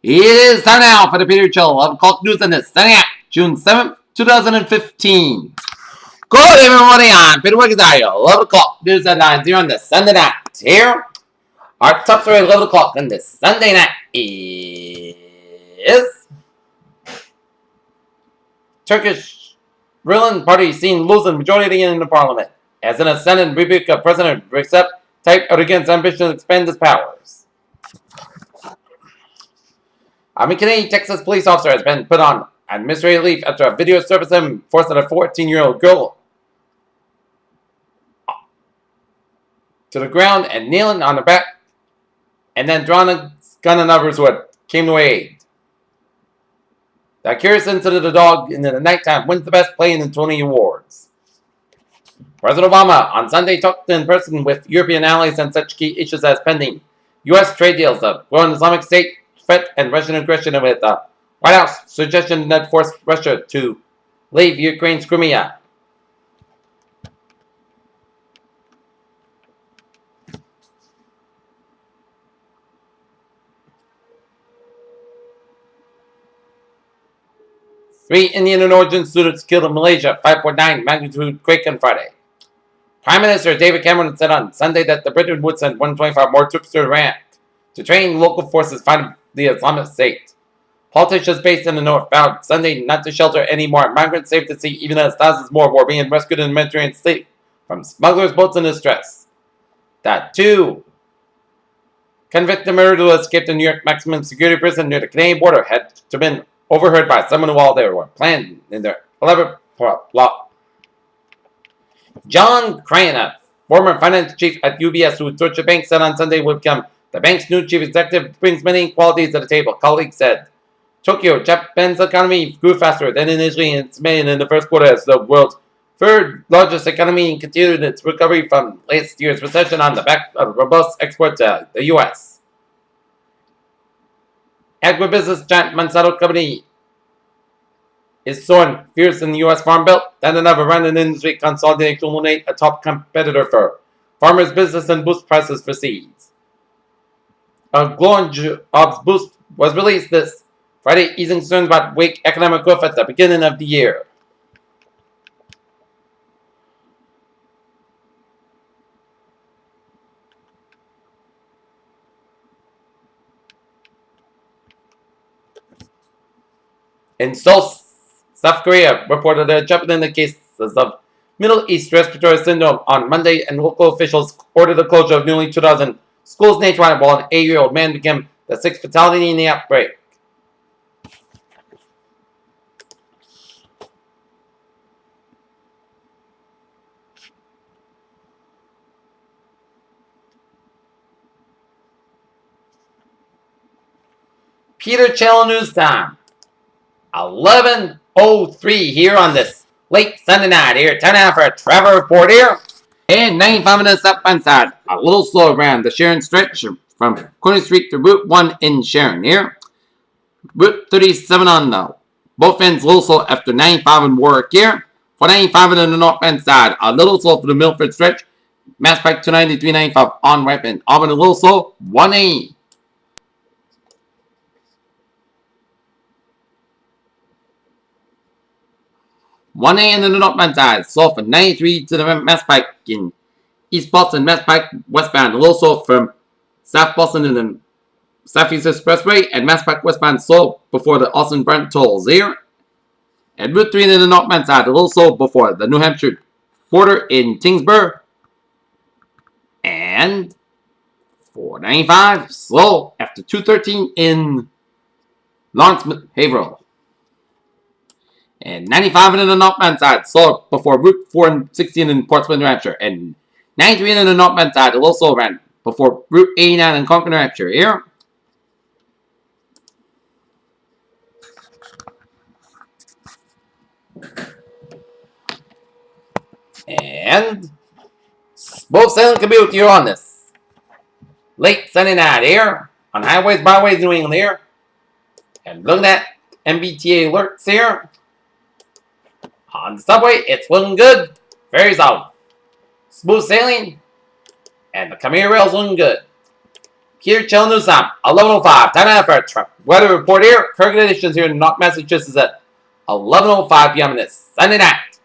It is time now for the Peter Chill 11 o'clock news on this Sunday night, June 7th, 2015. Good evening, everybody. I'm Peter Wiggins. 11 o'clock news at 9 on this Sunday night. Here, our top story at 11 o'clock on this Sunday night is Turkish ruling party seen losing majority in the parliament. As in a Senate rebuke of President Recep Tayyip Erdogan's ambition to expand his powers. A McKinney, Texas police officer has been put on administrative leave after a video surfaced of him forcing a 14-year-old girl to the ground and kneeling on her back, and then drawing a gun on others who came to aid. The curious incident of the dog in the nighttime wins the best play in the 20 awards. President Obama on Sunday talked in person with European allies on such key issues as pending U.S. trade deals, the growing Islamic State threat, and Russian aggression, with the White House suggestion that forced Russia to leave Ukraine's Crimea. Three Indian and origin students killed in Malaysia, 5.9 magnitude quake on Friday. Prime Minister David Cameron said on Sunday that the Britain would send 125 more troops to Iraq to train local forces fighting the Islamic State. Politicians based in the north vowed Sunday not to shelter any more migrants safe to sea, even as thousands more were being rescued in the Mediterranean Sea from smugglers' boats in distress. That two convicted murderers who escaped the New York maximum security prison near the Canadian border had to been overheard by someone while they were planning in their elaborate plot. John Crane, former finance chief at UBS, who Deutsche Bank said on Sunday would become the bank's new chief executive, brings many qualities to the table. Colleagues said Tokyo, Japan's economy grew faster than initially anticipated in the first quarter as the world's third largest economy and continued its recovery from last year's recession on the back of robust exports to the U.S. Agribusiness giant Monsanto company is soaring fierce in the U.S. Farm Belt, and another round in industry consolidation to eliminate a top competitor for farmers' business and boost prices for seeds. A glowing jobs boost was released this Friday, easing concerns about weak economic growth at the beginning of the year. In Seoul, South Korea reported a jump in the cases of Middle East respiratory syndrome on Monday, and local officials ordered the closure of nearly 2,000 schools nationwide, while an 8-year-old man became the sixth fatality in the outbreak. Peter Channel News Time. 11:03 here on this late Sunday night. Here, time now for a travel report here. And 95 minutes up on side. A little slow around the Sharon stretch from Corner Street to Route 1 in Sharon here. Route 37 on the both ends, a little slow after 95 in Warwick here. For 95 on the northbound side, a little slow for the Milford stretch. Mass Pike 290, 395 on ramp and Auburn, a little slow. 1A. One A in the northbound side, slow from 93 to the Mass Pike in East Boston, Mass Pike westbound, a little slow from South Boston and the Southeast Expressway, and Mass Pike westbound slow before the Austin Brent tolls here. And Route 3 in the northbound side, a little slow before the New Hampshire border in Tingsburg. And 495, slow after 213 in Lawrence Haverhill. And 95 in the northbound side, slow before Route 4 and 16 in Portsmouth, New Hampshire. And 93 in the northbound side, a little slow around before Route 89 in Concord, New Hampshire. Here. And both sailing commute here on this late Sunday night here on highways, byways, New England here. And looking at MBTA alerts here. On the subway, it's looking good. Very solid. Smooth sailing. And the Khmer Rail's looking good. Here, chilling news time, 11:05. Time now for a weather report here. Current conditions here in North Massachusetts at 11:05 p.m. this Sunday night.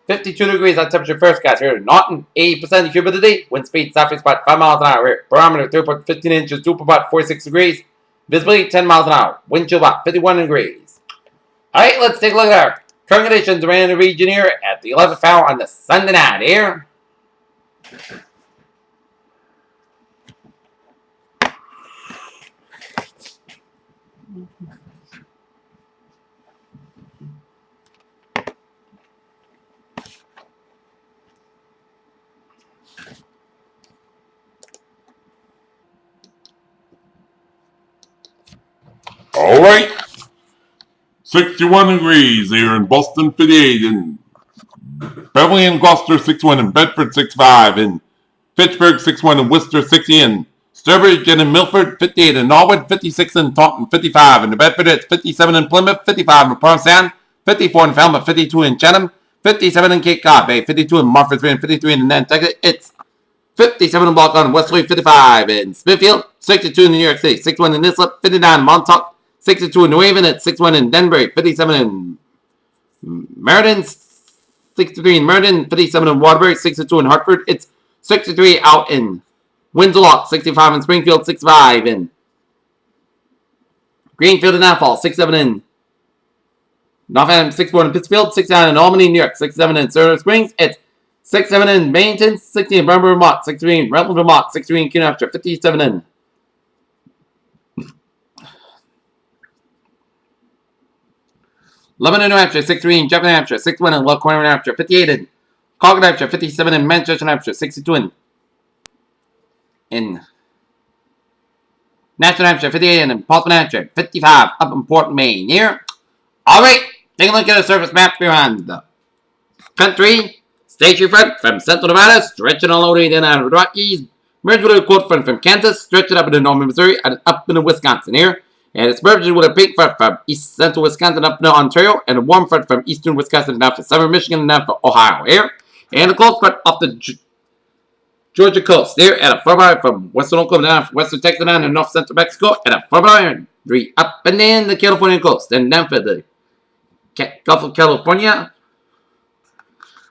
52 degrees on temperature first, guys. Here in Norton, 80% humidity. Wind speed southeast about 5 miles an hour. Here, barometer 3.15 inches, dew about 46 degrees. Visibility 10 miles an hour. Wind chill about 51 degrees. Alright, let's take a look at our current conditions around the region here at the 11th hour on the Sunday night here. All right. 61 degrees here in Boston, 58 in Beverly and Gloucester, 61 in Bedford, 65 in Pittsburgh, 61 in Worcester, 60 in Sturbridge and in Milford, 58 in Norwood, 56 in Taunton, 55 in New Bedford, it's 57 in Plymouth, 55 in Provincetown, 54 in Falmouth, 52 in Chatham, 57 in Cape Cod Bay, 52 in Murfreesboro, and 53 in Nantucket. It's 57 in Block on Westerly, 55 in Smithfield, 62 in New York City, 61 in Islip, 59 in Montauk, 62 in New Haven, it's 61 in Denver, 57 in Meriden, 63 in Meriden, 57 in Waterbury, 62 in Hartford, it's 63 out in Windsor, 65 in Springfield, 65 in Greenfield and Athol, 67 in Northampton, 64 in Pittsfield, 69 in Albany, New York, 67 in Silver Springs, it's 67 in Bennington, 60 in Bremer, Vermont, 63 in Rutland, Vermont, 63 in Keene, New Hampshire, 57 in Lebanon, New Hampshire, 63 in Jeff, New Hampshire, 61 in Low Corner, New Hampshire, 58 in Concord, New Hampshire, 57 in Manchester, New Hampshire, 62 in Nashville, New Hampshire, 58 in Portsmouth, New Hampshire, 55 up in Port, Maine. Here, all right, take a look at a surface map around the country. Station front from Central Nevada, stretching all over the United Rockies. Merged with a cold front from Kansas, stretching up into northern Missouri and up into Wisconsin here. And it's merged with a pink front from east central Wisconsin up into Ontario, and a warm front from eastern Wisconsin down to southern Michigan and down to Ohio here. And a cold front off the Georgia coast there, and a front line from western Oklahoma down from western Texas down to north central Mexico, and a front line up and then the California coast, and down for the Gulf of California.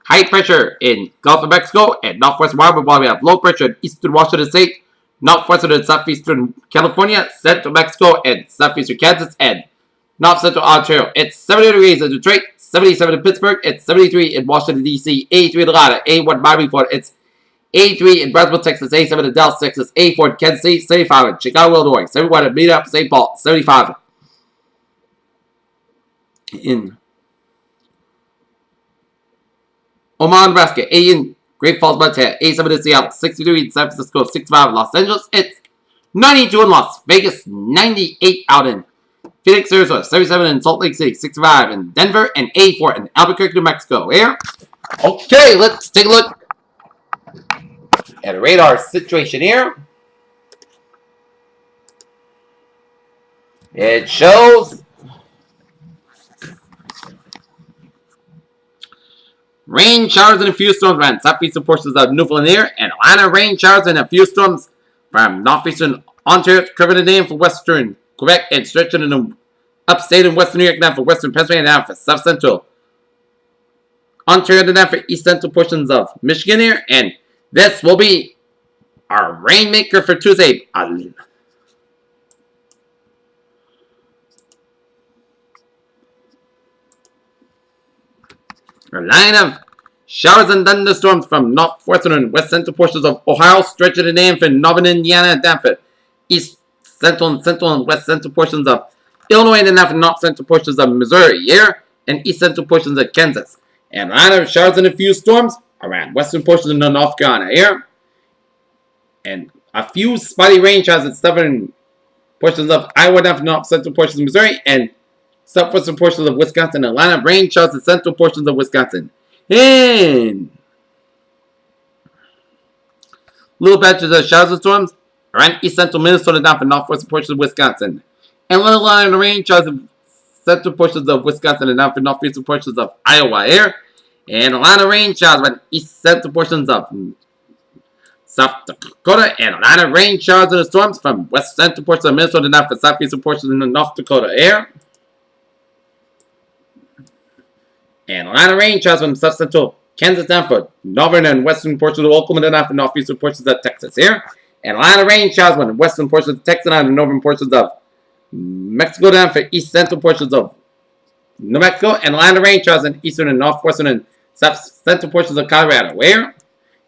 High pressure in Gulf of Mexico and northwest Wyoming, while we have low pressure in eastern Washington State, northwestern and southeastern California, central Mexico, and southeastern Kansas, and north central Ontario. It's 70 degrees in Detroit, 77 in Pittsburgh, it's 73 in Washington, D.C., 83 in Atlanta, 81 in Miami, Florida, it's 83 in Brownsville, Texas, 87 in Dallas, Texas, 84 in Kansas City, 75 in Chicago, Illinois, 71 in Minneapolis, St. Paul, 75 in Omaha, Nebraska, 80 in Great Falls, Montana, 87 in Seattle, 63 in San Francisco, 65 in Los Angeles, it's 92 in Las Vegas, 98 out in Phoenix, Arizona, 77 in Salt Lake City, 65 in Denver, and 84 in Albuquerque, New Mexico. Here, okay, let's take a look at a radar situation here. It shows rain showers and a few storms around southeastern portions of Newfoundland here, and Atlanta rain showers and a few storms from northeastern Ontario, covering the name for western Quebec, and stretching in the upstate and western New York down for western Pennsylvania, down for south central Ontario, down for east central portions of Michigan here, and this will be our rainmaker for Tuesday. A line of showers and thunderstorms from northwestern and west central portions of Ohio, stretching the name for northern Indiana, down for east central and west central portions of Illinois, and down for north central portions of Missouri here, and east central portions of Kansas. And a line of showers and a few storms around western portions of North Carolina here, and a few spotty rain showers in southern portions of Iowa, down for north central portions of Missouri, and southwestern portions of Wisconsin, and a line of rain showers in central portions of Wisconsin. And little patches of showers and storms around east central Minnesota, down for northwestern portions of Wisconsin. And little line of rain showers in central portions of Wisconsin and down for northeastern portions of Iowa here. And a line of rain showers around east central portions of South Dakota, and a lot of rain showers and storms from west central portions of Minnesota down for southeastern portions of the North Dakota air. And a lot of rain showers from south central Kansas down for northern and western portions of Oklahoma down for northeastern portions of Texas here. And a lot of rain showers from the western portions of Texas down to northern portions of Mexico down for east central portions of New Mexico. And a lot of rain showers in eastern and northwestern and south central portions of Colorado here.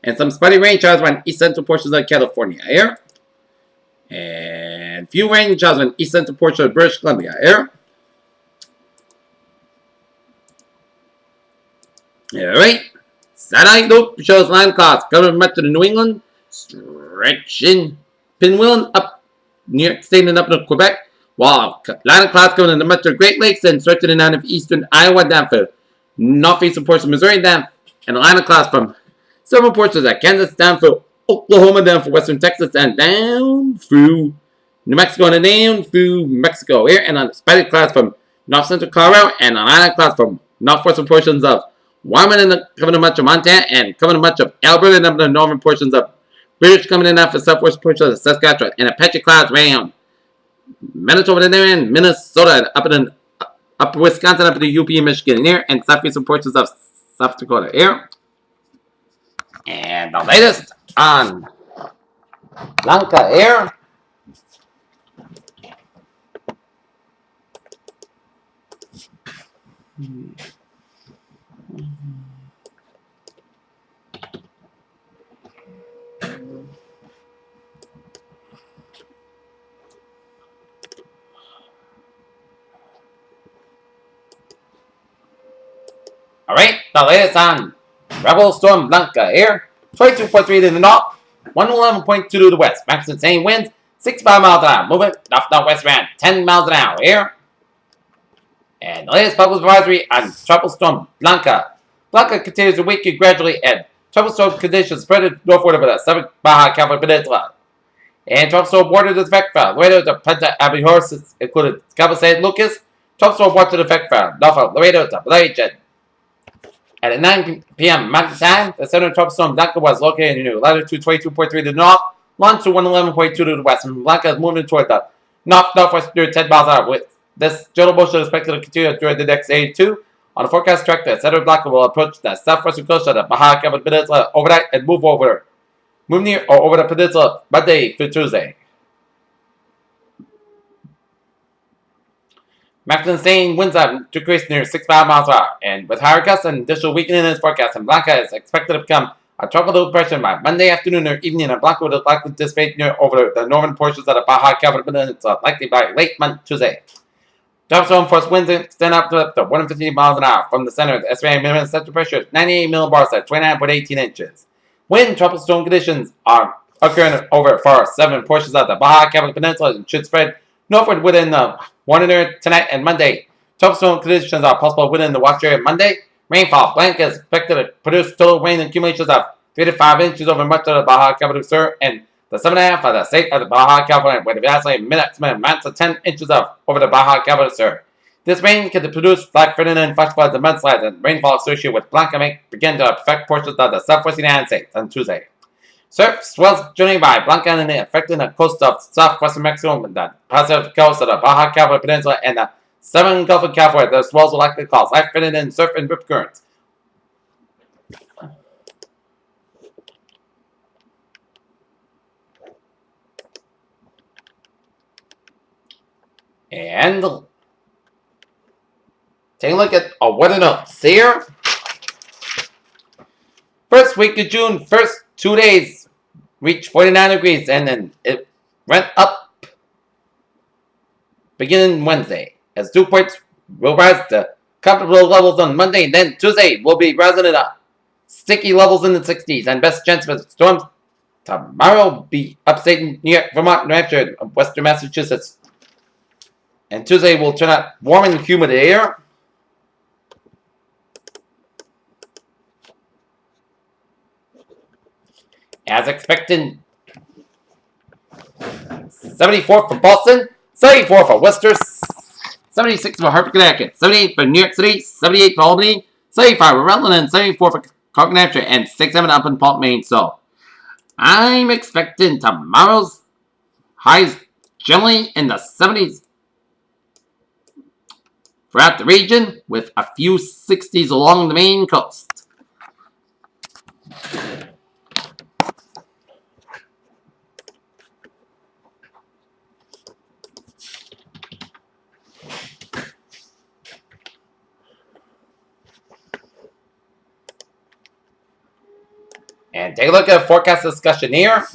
And some spotty rain showers on east central portions of California here. And few rain showers on east central portions of British Columbia here. Alright. Satellite loop shows line clouds covering much of the New England, stretching pinwheel up New York State and up to Quebec, while line of clouds covering the much of the Great Lakes and stretching in out of eastern Iowa down for northeastern portions of Missouri down, and a line of clouds from several portions of Kansas down for Oklahoma, down for western Texas, and down through New Mexico and down through Mexico here, and on spotty clouds from north central Colorado, and a line of clouds from northwestern portions of Wyoming and covering much of Montana, and covering much of Alberta and up the northern portions of British coming in out for southwest portions of Saskatchewan, and Apache clouds around Manitoba and Minnesota, up in upper Wisconsin, up to the UP and Michigan here, and southeastern portions of South Dakota here. And the latest on Blanca Air. Alright, the latest on Rebel Storm Blanca Air. 22.3 to the north, 111.2 to the west. Max insane winds, 65 miles an hour. Movement, north-northwest around 10 miles an hour here. And the latest public advisory on Tropical Storm Blanca. Blanca continues to weaken gradually, and tropical storm conditions spread northward over the southern Baja California Peninsula. And tropical storm water to the effect found. Laredo to Punta Abruzos included Cabo San Lucas. Tropical storm water to the effect found. North of Laredo to Malaysia. At 9 p.m. Mountain Time, the center of tropical storm Blanca was located in latitude 22.3 to the north, longitude 111.2 to the west, and Blanca is moving toward the northwest near 10 miles an hour. With this general motion is expected to continue during the next 82. On the forecast track, the center of Blanca will approach the southwestern coast of the Baja California Peninsula overnight and move near or over the peninsula Monday through Tuesday. Maximum sustained winds have decreased near 65 miles per hour, and with higher gusts and additional weakening in its forecast, and Blanca is expected to become a tropical depression by Monday afternoon or evening, and Blanca will likely dissipate near over the northern portions of the Baja California Peninsula, likely by late month Tuesday. Tropical storm force winds extend up to 150 miles an hour from the center. The estimated minimum central pressure is 98 millibars at 29.18 inches. When tropical storm conditions are occurring over far southern portions of the Baja California Peninsula and should spread northward within the morning tonight and Monday. Tropical storm conditions are possible within the watch area Monday. Rainfall. Blanca is expected to produce total rain accumulations of 3 to 5 inches over much of the Baja California Sur and the southern half of the state of the Baja California, with the vastly maximum amounts of 10 inches over the Baja California Sur. This rain can produce life-threatening and flash floods and mudslides, and rainfall associated with Blanca may begin to affect portions of the southwestern United States on Tuesday. Surf swells journeying by Blanca and affecting the coast of southwestern Mexico and the Pacific coast of the Baja California Peninsula and the southern Gulf of California. The swells will likely cause life-threatening surf and rip currents. And take a look at our weather notes here. First week of June, first 2 days reached 49 degrees, and then it went up beginning Wednesday. As dew points will rise to comfortable levels on Monday, and then Tuesday will be rising to sticky levels in the 60s, and best chance for storms tomorrow will be upstate New York, Vermont, New Hampshire, and western Massachusetts. And Tuesday will turn out warm and humid air. As expected, 74 for Boston, 74 for Worcester, 76 for Hartford, Connecticut, 78 for New York City, 78 for Albany, 75 for Rutland, and 74 for Concord, New Hampshire, and 67 up in Portland, Maine. So, I'm expecting tomorrow's highs generally in the 70s throughout the region, with a few 60s along the main coast. And take a look at the forecast discussion here.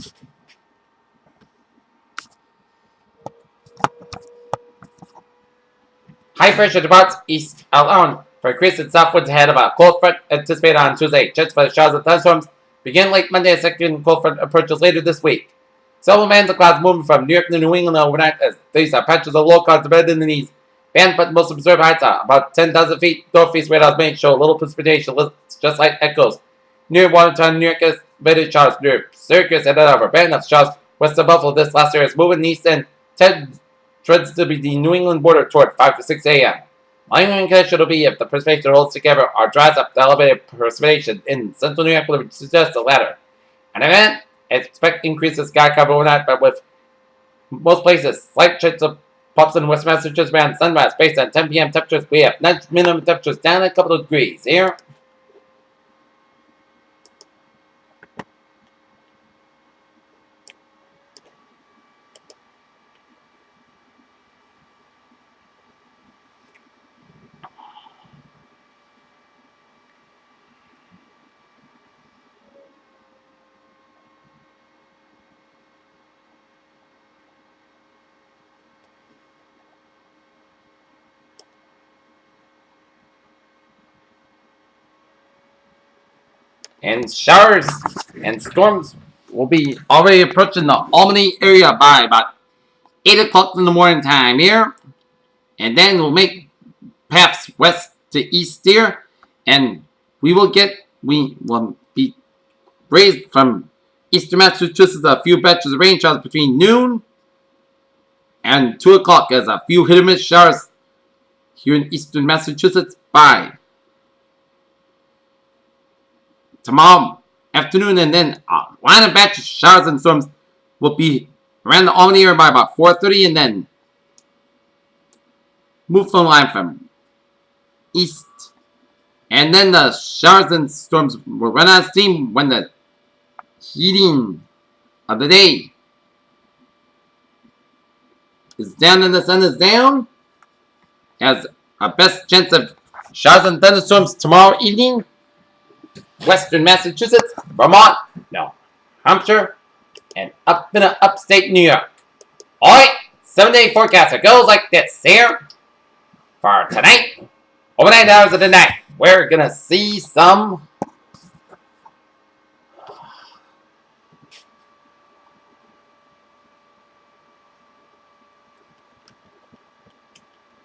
High pressure departs east alone for increase in southwinds ahead of a cold front anticipated on Tuesday. Chance for the showers and thunderstorms begin late Monday. A second cold front approaches later this week. Several bands of clouds moving from New York to New England overnight as these are patches of low clouds embedded in the east. Band but most observed heights are about 10,000 feet. Northeast radars may show little precipitation, just like echoes. Near Watertown, New York is estimated showers near Syracuse and over. Band of showers west of Buffalo. This last area is moving east and trends to be the New England border toward 5 to 6 a.m. My only condition will be if the precipitation holds together or dries up. The elevated precipitation in central New York would suggest the latter. An event, expect increases sky cover overnight, but with most places slight chance of pops in West Massachusetts around sunrise. Based on 10 p.m. temperatures, we have night minimum temperatures down a couple of degrees here. And showers and storms will be already approaching the Albany area by about 8 o'clock in the morning time here. And then we'll make paths west to east here. And we will be raised from eastern Massachusetts a few batches of rain showers between noon and 2 o'clock as a few hit or miss showers here in eastern Massachusetts by tomorrow afternoon, and then a line of batch of showers and storms will be around the Albany area by about 4:30, and then move the line from east. And then the showers and storms will run out of steam when the heating of the day is down and the sun is down. Has a best chance of showers and thunderstorms tomorrow evening. Western Massachusetts, Vermont, New Hampshire, and up in upstate New York. Alright, 7-day forecast. It goes like this here. For tonight, overnight hours of the night, we're going to see some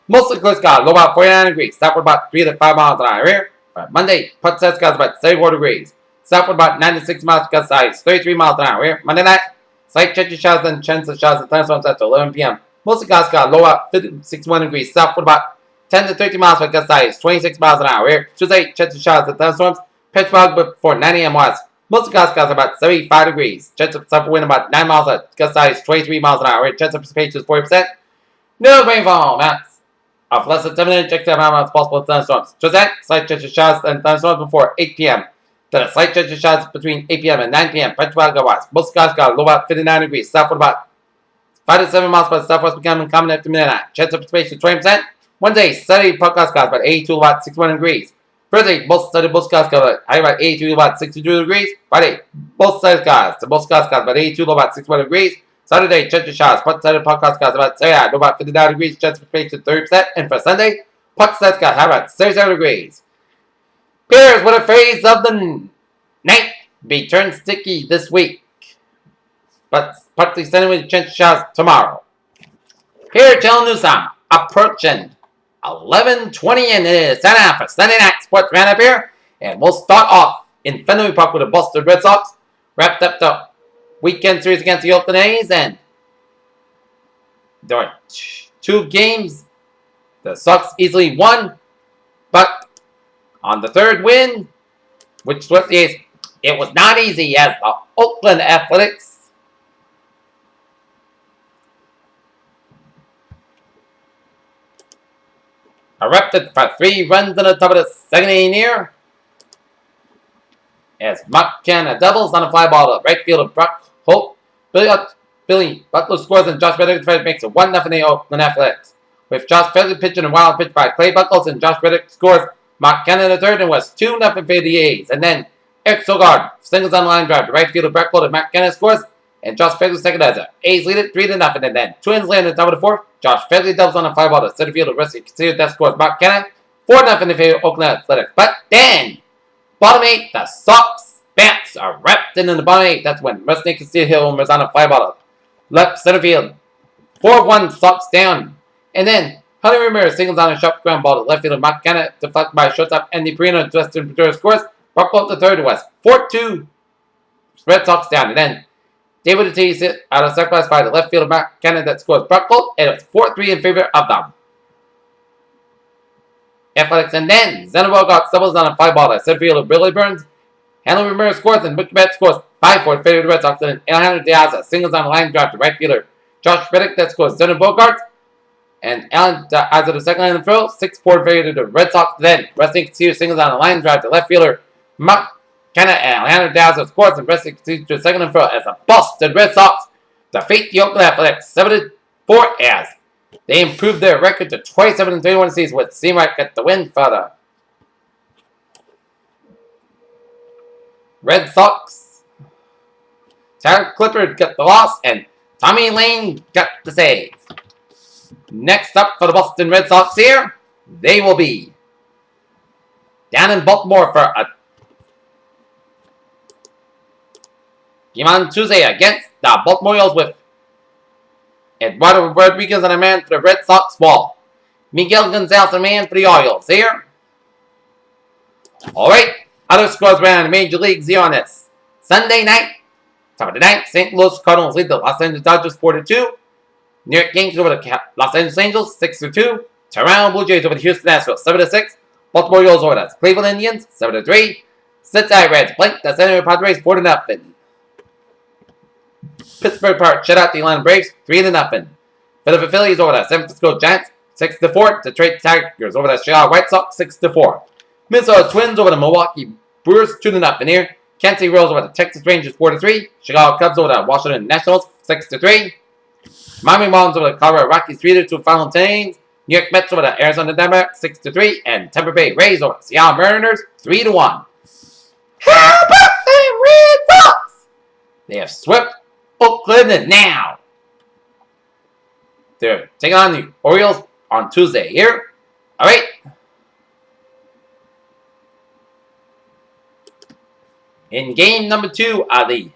mostly clear sky, low about 49 degrees, southward about 3 to 5 miles an hour here. Monday, put set skies about 74 degrees. Southward about 96 miles gust size, 33 miles an hour here. Monday night, slight chance of showers and chance of showers and thunderstorms after 11 p.m. Mostly clear sky, low about 61 degrees. Southward about 10 to 30 miles for gust size, 26 miles an hour here. Tuesday, chance of showers and thunderstorms. Pitch fog before 9 a.m. west. Mostly clear skies about 75 degrees. Chance of southward wind about 9 miles at gust size, 23 miles an hour here. Chance of precipitation is 40%. No rainfall, Matt. Of less than 7 minutes, check the amount of possible thunderstorms. Tuesday, slight chance of showers and thunderstorms before 8 p.m. Then a slight chance of showers between 8 p.m. and 9 p.m. French fog west. Most skies got low about 59 degrees. Southward about 5 to 7 miles per southwest becoming common after midnight. Chance of precipitation 20%. Wednesday, sunny podcast skies about 82 to about 61 degrees. Thursday, both sunny both skies got high about 82 to about 62 degrees. Friday, both sunny skies to both skies about 82 to about 61 degrees. Saturday, chance of showers. Puck Saturday podcast got about 59 degrees. Chance of precipitation 30%. And for Sunday, puck sets got about 37 degrees. Here's what a phase of the night be turned sticky this week, but partly sunny with chance of showers tomorrow. Here, Channel News time approaching 11:20 and it is time for Sunday night sports roundup here, and we'll start off in Fenway Park with the Boston Red Sox, wrapped up the weekend series against the Oakland A's, and there were 2 games. The Sox easily won, but on the third win, which swept the A's, It was not easy as the Oakland Athletics erupted for 3 runs in the top of the second inning here. As McKenna doubles on a fly ball to right fielder Brock Holt. Billy Butler scores and Josh Reddick makes it 1-0 the Oakland Athletics. With Josh Reddick pitching a wild pitch by Clay Buckles and Josh Reddick scores McKenna in the third and was 2-0 for the A's. And then Eric Sogard singles on the line drive to right fielder Brock Holt and McKenna scores. And Josh Reddick second as the A's lead it 3-0. And then Twins land in the top of the fourth. Josh Reddick doubles on a fly ball to center fielder Rusty Castillo that scores McKenna 4-0 in favor of Oakland Athletics. But then bottom 8, the Sox bats are wrapped in the bottom 8. That's when Rusty Castillo homers on a fly ball left center field. 4-1 Sox down. And then Honey Ramirez singles on a sharp ground ball to left fielder McKenna, deflected by shortstop Andy Perino. Justin Pedro scores. Buckle the third was 4-2 Red Sox down. And then David Ortiz hit out of circle by the left fielder McKenna that scores Buckle. And it was 4-3 in favor of them. Athletics. And then Zenobel got doubles on a fly ball to center fielder Billy Burns. Hanley Ramirez scores and Butch Bet scores 5-4 in favor of the Red Sox. And Alejandro Diaz singles on the line drive to right fielder Josh Reddick that scores Zenobel Bogart. And Allen as of the second line of the throw, 6-4 in favor of the Red Sox. Then Wrestling Castillo singles on the line drive to left fielder McKenna and Alejandro Diaz scores and Wrestling Castillo to the second line throw as the Boston Red Sox defeat the Oakland Athletics 7-4 as they improved their record to 27-31 season with C-Mike at the win for the Red Sox. Tyler Clippard got the loss and Tommy Lane got the save. Next up for the Boston Red Sox here, they will be down in Baltimore for a game on Tuesday against the Baltimore Orioles with Eduardo Rodriguez on a man for the Red Sox ball. Miguel Gonzalez a man for the Orioles here. Alright, other scores around the Major Leagues here on this Sunday night. Top of the night, St. Louis Cardinals lead the Los Angeles Dodgers 4-2. New York Yankees over the Los Angeles Angels 6-2. Toronto Blue Jays over the Houston Astros 7-6. Baltimore Orioles over the Cleveland Indians 7-3. Cincinnati Reds blank the San Diego Padres 4-0. Pittsburgh Pirates shut out the Atlanta Braves 3-0. Philadelphia Phillies over the San Francisco Giants 6-4. Detroit Tigers over the Chicago White Sox 6-4. Minnesota Twins over the Milwaukee Brewers 2-0 here. Kansas City Royals over the Texas Rangers 4-3. Chicago Cubs over the Washington Nationals 6-3. Miami Marlins over the Colorado Rockies 3-2 final teams. New York Mets over the Arizona Diamondbacks 6-3. And Tampa Bay Rays over the Seattle Mariners 3-1. How about them Red Sox? They have swept Oakland now. They're taking on the Orioles on Tuesday here. Alright. In game number 2 of the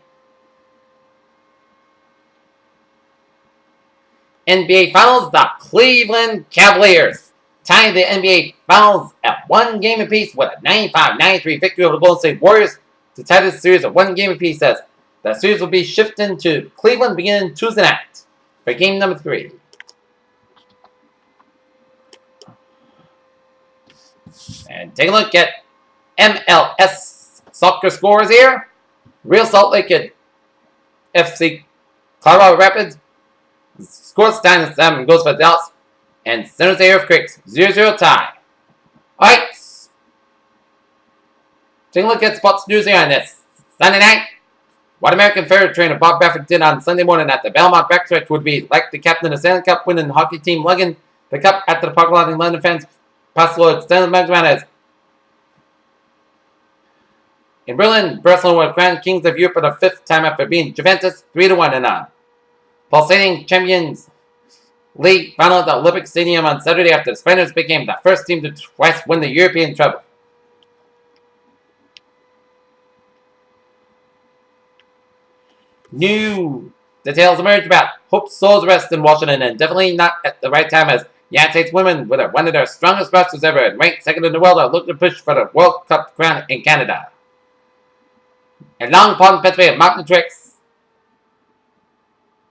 NBA Finals, the Cleveland Cavaliers tied the NBA Finals at 1 game apiece with a 95-93 victory over the Golden State Warriors to tie this series at 1 game apiece. As the series will be shifting to Cleveland beginning Tuesday night for game number 3. And take a look at MLS soccer scores here. Real Salt Lake at FC Colorado Rapids scores 9-7 goes for Dallas. And San Jose Earthquakes 0-0 tie. Alright. Take a look at sports news here on this Sunday night. What American Ferry trainer Bob Baffert did on Sunday morning at the Belmont backstretch would be like the captain of the Stanley Cup winning hockey team lugging the cup after the parking lot in London fans passed the Lord Stanley McManus. In Berlin, Barcelona were crowned kings of Europe for the 5th time after beating Juventus 3-1 and on. Pulsating Champions League final at the Olympic Stadium on Saturday after the Spaniards became the first team to twice win the European treble. New details emerge about Hope Soul's arrest in Washington, and definitely not at the right time, as United States women, with one of their strongest rosters ever and ranked second in the world, are looking to push for the World Cup crown in Canada. And Long Pond, Pennsylvania, Mountain Tricks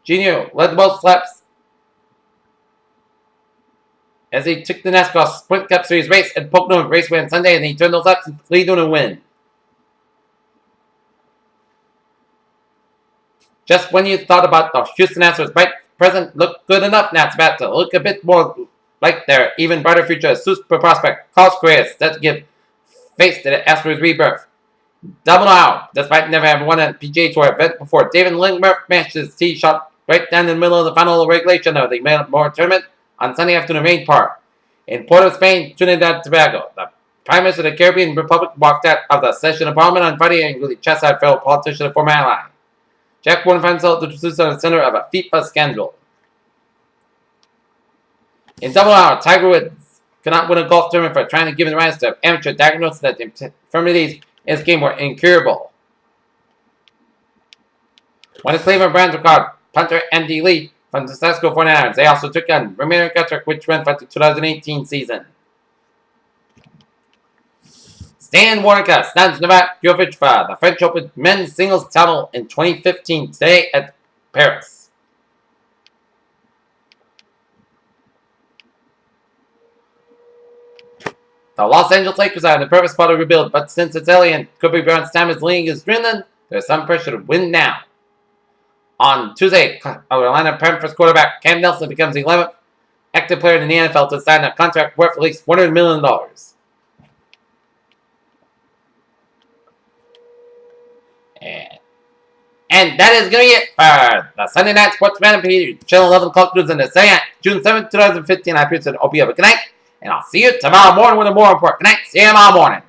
Jr. led the most laps as he took the NASCAR Sprint Cup Series race at Pocono Raceway on Sunday, and he turned those laps and lead to a win. Just when you thought about the Houston Astros right present look good enough, now it's about to look a bit more like their even brighter future. Super prospect Carlos Correa is set to give face to the Astros rebirth. Double out, despite never having won a PGA Tour event before. David Lindbergh matched his tee shot right down in the middle of the final regulation of the Memorial Tournament on Sunday afternoon main par. In Port of Spain, Trinidad and Tobago, the Prime Minister of the Caribbean Republic walked out of the session of Parliament on Friday and really chastised fellow politician and former ally. Jack Warren finds himself to the center of a FIFA scandal. In double hour, Tiger Woods could not win a golf tournament for trying to give the rise to amateur diagnosis that the infirmities in his game were incurable. When the Cleveland Browns recalled punter Andy Lee from the San Francisco 49ers, they also took on Ramiro Gatrick, which ran for the 2018 season. Stan Wawrinka snaps Novak Djokovic for the French Open men's singles title in 2015 today at Paris. The Los Angeles Lakers are in the perfect spot to rebuild, but since it's alien Kobe Bryant's time as league is dwindling, there's some pressure to win now. On Tuesday, Atlanta Panthers quarterback Cam Nelson becomes the 11th active player in the NFL to sign a contract worth at least $100 million. And that is going to be it for the Sunday Night Sports Manipede, Channel 11 o'clock news on the Sunday, June 7th, 2015. I appreciate it. Hope you have a good night, and I'll see you tomorrow morning with a more report. Good night. See you tomorrow morning.